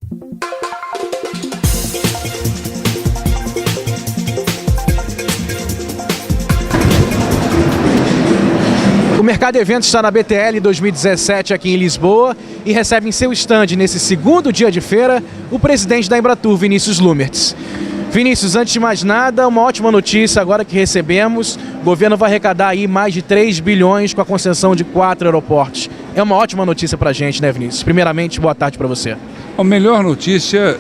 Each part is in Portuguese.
O Mercado Eventos está na BTL 2017 aqui em Lisboa e recebe em seu stand, nesse segundo dia de feira, o presidente da Embratur, Vinícius Lumertz. Vinícius, antes de mais nada, uma ótima notícia agora que recebemos. O governo vai arrecadar aí mais de 3 bilhões com a concessão de 4 aeroportos. É uma ótima notícia para a gente, né, Vinícius? Primeiramente, boa tarde para você. A melhor notícia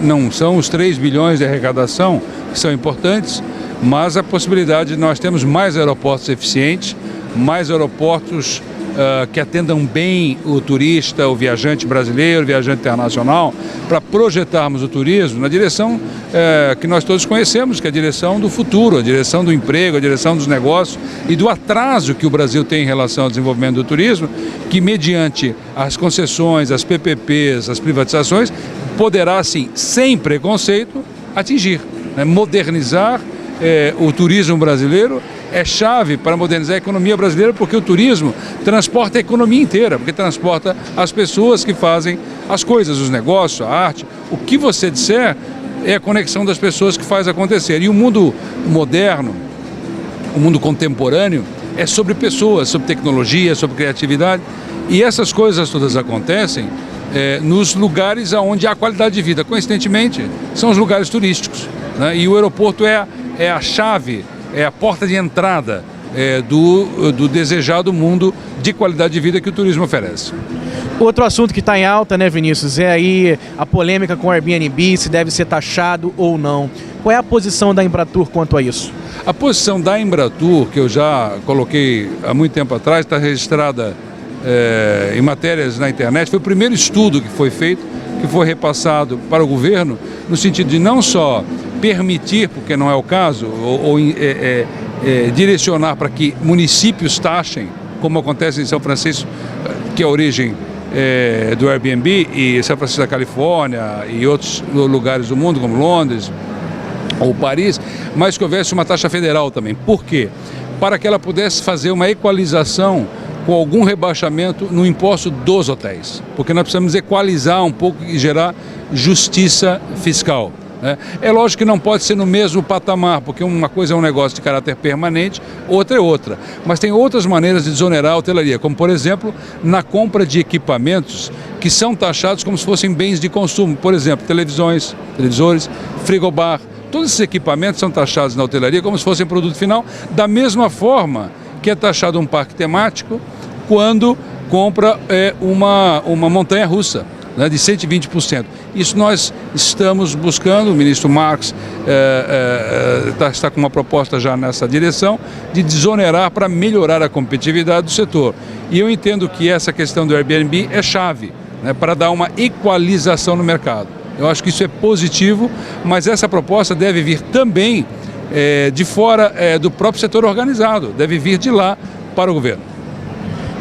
não são os 3 bilhões de arrecadação, que são importantes, mas a possibilidade de nós termos mais aeroportos eficientes, mais aeroportos que atendam bem o turista, o viajante brasileiro, o viajante internacional, para projetarmos o turismo na direção que nós todos conhecemos, que é a direção do futuro, a direção do emprego, a direção dos negócios e do atraso que o Brasil tem em relação ao desenvolvimento do turismo, que mediante as concessões, as PPPs, as privatizações, poderá, sim, sem preconceito, atingir, né? Modernizar o turismo brasileiro é chave para modernizar a economia brasileira, porque o turismo transporta a economia inteira, porque transporta as pessoas que fazem as coisas, os negócios, a arte. O que você disser é a conexão das pessoas que faz acontecer. E o mundo moderno, o mundo contemporâneo, é sobre pessoas, sobre tecnologia, sobre criatividade. E essas coisas todas acontecem nos lugares onde há qualidade de vida. Coincidentemente, são os lugares turísticos, né? E o aeroporto é a chave, é a porta de entrada do desejado mundo de qualidade de vida que o turismo oferece. Outro assunto que está em alta, né, Vinícius, é aí a polêmica com o Airbnb, se deve ser taxado ou não. Qual é a posição da Embratur quanto a isso? A posição da Embratur, que eu já coloquei há muito tempo atrás, está registrada em matérias na internet, foi o primeiro estudo que foi feito, que foi repassado para o governo, no sentido de não só permitir, porque não é o caso, ou direcionar para que municípios taxem, como acontece em São Francisco, que é a origem do Airbnb, e São Francisco da Califórnia e outros lugares do mundo, como Londres ou Paris, mas que houvesse uma taxa federal também. Por quê? Para que ela pudesse fazer uma equalização com algum rebaixamento no imposto dos hotéis, porque nós precisamos equalizar um pouco e gerar justiça fiscal. É lógico que não pode ser no mesmo patamar, porque uma coisa é um negócio de caráter permanente, outra é outra. Mas tem outras maneiras de desonerar a hotelaria, como por exemplo, na compra de equipamentos que são taxados como se fossem bens de consumo. Por exemplo, televisões, televisores, frigobar. Todos esses equipamentos são taxados na hotelaria como se fossem produto final, da mesma forma que é taxado um parque temático quando compra uma montanha-russa, né, de 120%. Isso nós estamos buscando, o ministro Marx está com uma proposta já nessa direção, de desonerar para melhorar a competitividade do setor. E eu entendo que essa questão do Airbnb é chave, né, para dar uma equalização no mercado. Eu acho que isso é positivo, mas essa proposta deve vir também de fora do próprio setor organizado, deve vir de lá para o governo.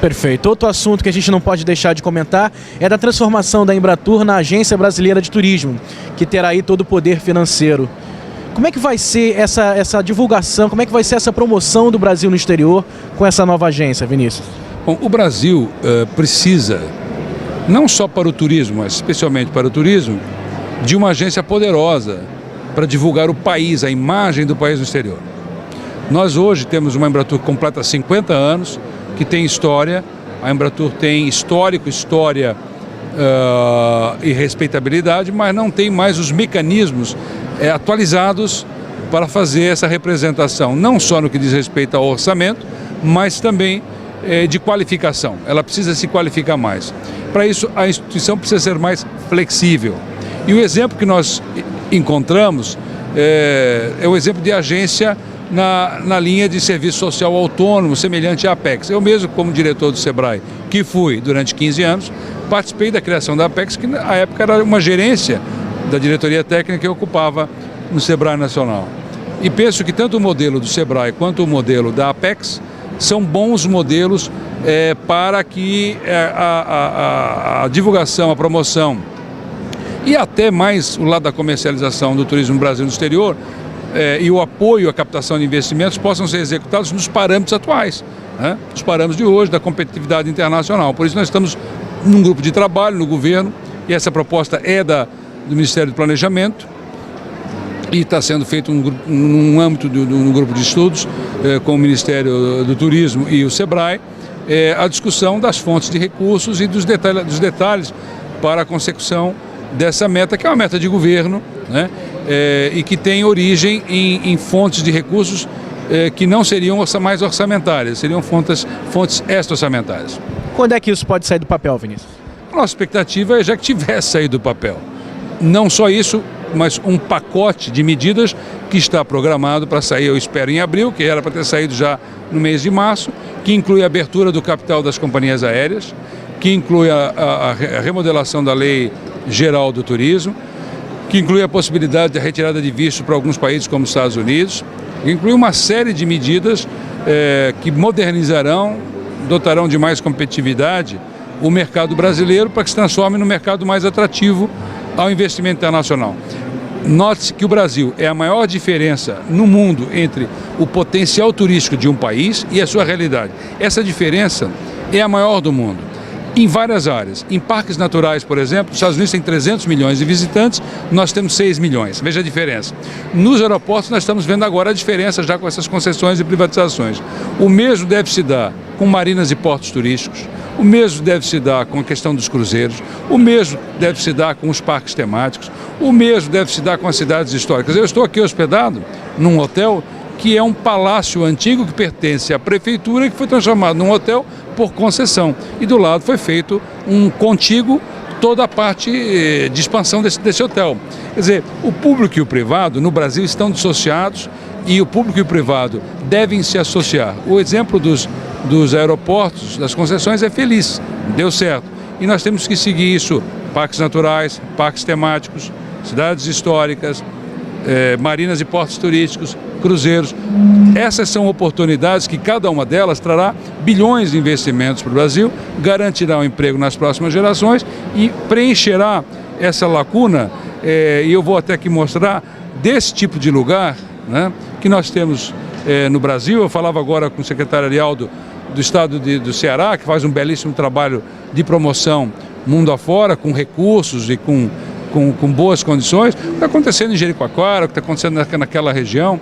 Perfeito. Outro assunto que a gente não pode deixar de comentar é da transformação da Embratur na Agência Brasileira de Turismo, que terá aí todo o poder financeiro. Como é que vai ser essa divulgação, como é que vai ser essa promoção do Brasil no exterior com essa nova agência, Vinícius? Bom, o Brasil precisa, não só para o turismo, mas especialmente para o turismo, de uma agência poderosa para divulgar o país, a imagem do país no exterior. Nós hoje temos uma Embratur que completa 50 anos, que tem história. A Embratur tem história e respeitabilidade, mas não tem mais os mecanismos atualizados para fazer essa representação, não só no que diz respeito ao orçamento, mas também de qualificação. Ela precisa se qualificar mais. Para isso, a instituição precisa ser mais flexível. E o exemplo que nós encontramos é o exemplo de agência na linha de serviço social autônomo, semelhante à Apex. Eu mesmo, como diretor do Sebrae, que fui durante 15 anos, participei da criação da Apex, que na época era uma gerência da diretoria técnica que eu ocupava no Sebrae Nacional. E penso que tanto o modelo do Sebrae quanto o modelo da Apex são bons modelos para que a divulgação, a promoção e até mais o lado da comercialização do turismo no Brasil no exterior e o apoio à captação de investimentos possam ser executados nos parâmetros atuais, né? Os parâmetros de hoje, da competitividade internacional. Por isso nós estamos num grupo de trabalho no governo, e essa proposta é do Ministério do Planejamento, e está sendo feito num âmbito de um grupo de estudos com o Ministério do Turismo e o SEBRAE, a discussão das fontes de recursos e dos detalhes para a consecução dessa meta, que é uma meta de governo, né, e que tem origem em fontes de recursos que não seriam mais orçamentárias, seriam fontes extra-orçamentárias. Quando é que isso pode sair do papel, Vinícius? A nossa expectativa é já que tivesse saído do papel. Não só isso, mas um pacote de medidas que está programado para sair, eu espero, em abril, que era para ter saído já no mês de março, que inclui a abertura do capital das companhias aéreas, que inclui a remodelação da Lei Geral do Turismo, que inclui a possibilidade de retirada de visto para alguns países como os Estados Unidos, que inclui uma série de medidas que modernizarão, dotarão de mais competitividade o mercado brasileiro para que se transforme no mercado mais atrativo ao investimento internacional. Note-se que o Brasil é a maior diferença no mundo entre o potencial turístico de um país e a sua realidade. Essa diferença é a maior do mundo, em várias áreas. Em parques naturais, por exemplo, os Estados Unidos têm 300 milhões de visitantes, nós temos 6 milhões. Veja a diferença. Nos aeroportos, nós estamos vendo agora a diferença já com essas concessões e privatizações. O mesmo deve se dar com marinas e portos turísticos, o mesmo deve se dar com a questão dos cruzeiros, o mesmo deve se dar com os parques temáticos, o mesmo deve se dar com as cidades históricas. Eu estou aqui hospedado num hotel que é um palácio antigo que pertence à prefeitura e que foi transformado num hotel por concessão. E do lado foi feito um contíguo toda a parte de expansão desse hotel. Quer dizer, o público e o privado no Brasil estão dissociados e o público e o privado devem se associar. O exemplo dos aeroportos, das concessões é feliz, deu certo. E nós temos que seguir isso, parques naturais, parques temáticos, cidades históricas, marinas e portos turísticos, cruzeiros. Essas são oportunidades que cada uma delas trará bilhões de investimentos para o Brasil, garantirá o emprego nas próximas gerações e preencherá essa lacuna, e eu vou até aqui mostrar, desse tipo de lugar, né, que nós temos no Brasil. Eu falava agora com o secretário Arialdo do estado do Ceará, que faz um belíssimo trabalho de promoção mundo afora, com recursos e com boas condições. O que está acontecendo em Jericoacoara, o que está acontecendo naquela região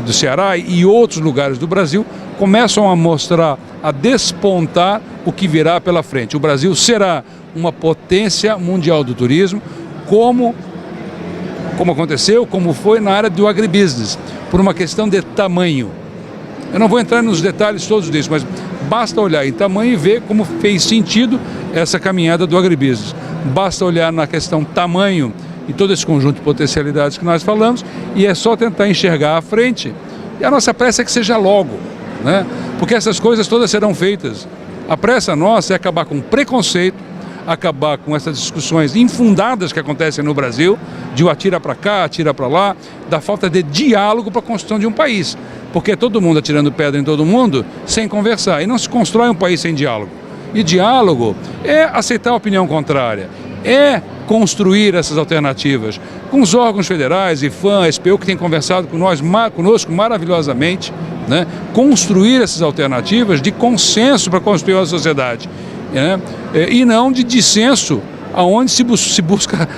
do Ceará e outros lugares do Brasil, começam a mostrar, a despontar o que virá pela frente. O Brasil será uma potência mundial do turismo, como aconteceu, como foi na área do agribusiness, por uma questão de tamanho. Eu não vou entrar nos detalhes todos disso, mas basta olhar em tamanho e ver como fez sentido essa caminhada do agribusiness. Basta olhar na questão tamanho e todo esse conjunto de potencialidades que nós falamos, e é só tentar enxergar à frente. E a nossa pressa é que seja logo, né? Porque essas coisas todas serão feitas. A pressa nossa é acabar com preconceito, acabar com essas discussões infundadas que acontecem no Brasil, de o atira para cá, atira para lá, da falta de diálogo para a construção de um país. Porque é todo mundo atirando pedra em todo mundo sem conversar. E não se constrói um país sem diálogo. E diálogo é aceitar a opinião contrária, é construir essas alternativas com os órgãos federais, IFAM, SPU, que tem conversado conosco maravilhosamente, né? Construir essas alternativas de consenso para construir uma sociedade, né? E não de dissenso, aonde se busca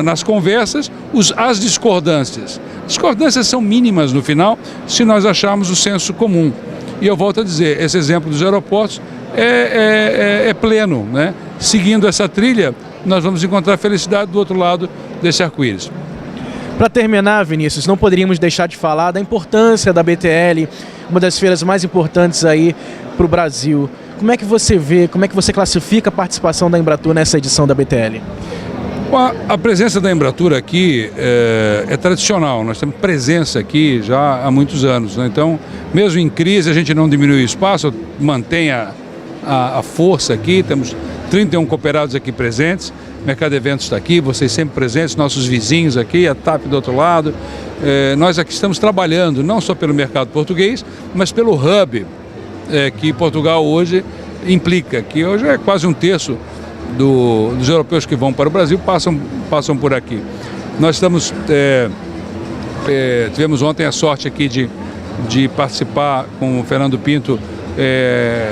nas conversas as discordâncias. Discordâncias são mínimas no final, se nós acharmos o senso comum. E eu volto a dizer, esse exemplo dos aeroportos é pleno, né? Seguindo essa trilha, nós vamos encontrar felicidade do outro lado desse arco-íris. Para terminar, Vinícius, não poderíamos deixar de falar da importância da BTL, uma das feiras mais importantes aí para o Brasil. Como é que você vê, como é que você classifica a participação da Embratur nessa edição da BTL? A presença da Embratur aqui é tradicional, nós temos presença aqui já há muitos anos, né? Então, mesmo em crise, a gente não diminui o espaço, mantém a força aqui, temos 31 cooperados aqui presentes, o Mercado de Eventos está aqui, vocês sempre presentes, nossos vizinhos aqui, a TAP do outro lado. Nós aqui estamos trabalhando não só pelo mercado português, mas pelo hub que Portugal hoje implica, que hoje é quase um terço dos europeus que vão para o Brasil passam por aqui. Nós tivemos ontem a sorte aqui de participar com o Fernando Pinto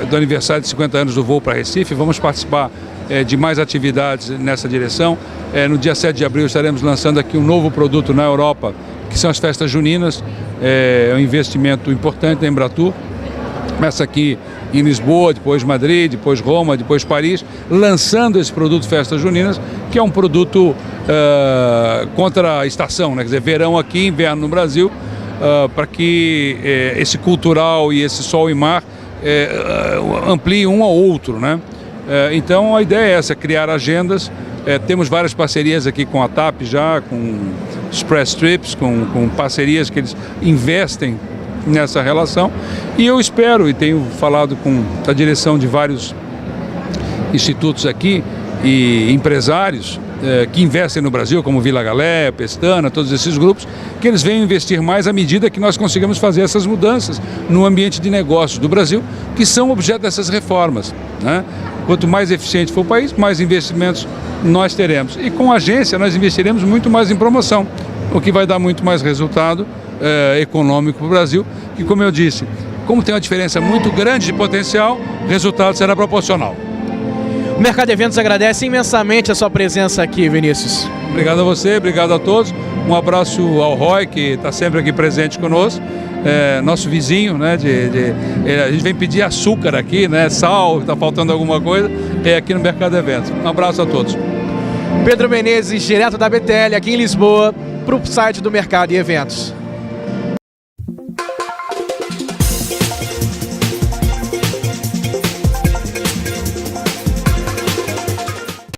do aniversário de 50 anos do voo para Recife. Vamos participar de mais atividades nessa direção. No dia 7 de abril estaremos lançando aqui um novo produto na Europa, que são as festas juninas. É um investimento importante da Embratur. Começa aqui em Lisboa, depois Madrid, depois Roma, depois Paris, lançando esse produto Festas Juninas, que é um produto contra a estação, né? Quer dizer, verão aqui, inverno no Brasil, para que esse cultural e esse sol e mar ampliem um ao outro, né? Então a ideia é essa, criar agendas. Temos várias parcerias aqui com a TAP já, com Express Trips, com parcerias que eles investem nessa relação, e eu espero, e tenho falado com a direção de vários institutos aqui e empresários que investem no Brasil, como Vila Galé, Pestana, todos esses grupos, que eles venham investir mais à medida que nós conseguimos fazer essas mudanças no ambiente de negócios do Brasil, que são objeto dessas reformas, né? Quanto mais eficiente for o país, mais investimentos nós teremos. E com a agência nós investiremos muito mais em promoção, o que vai dar muito mais resultado econômico para o Brasil. E como eu disse, como tem uma diferença muito grande de potencial, o resultado será proporcional. O Mercado Eventos agradece imensamente a sua presença aqui, Vinícius. Obrigado a você, obrigado a todos. Um abraço ao Roy, que está sempre aqui presente conosco. Nosso vizinho, né? A gente vem pedir açúcar aqui, né? Sal, está faltando alguma coisa, aqui no Mercado Eventos. Um abraço a todos. Pedro Menezes, direto da BTL, aqui em Lisboa, para o site do Mercado e Eventos.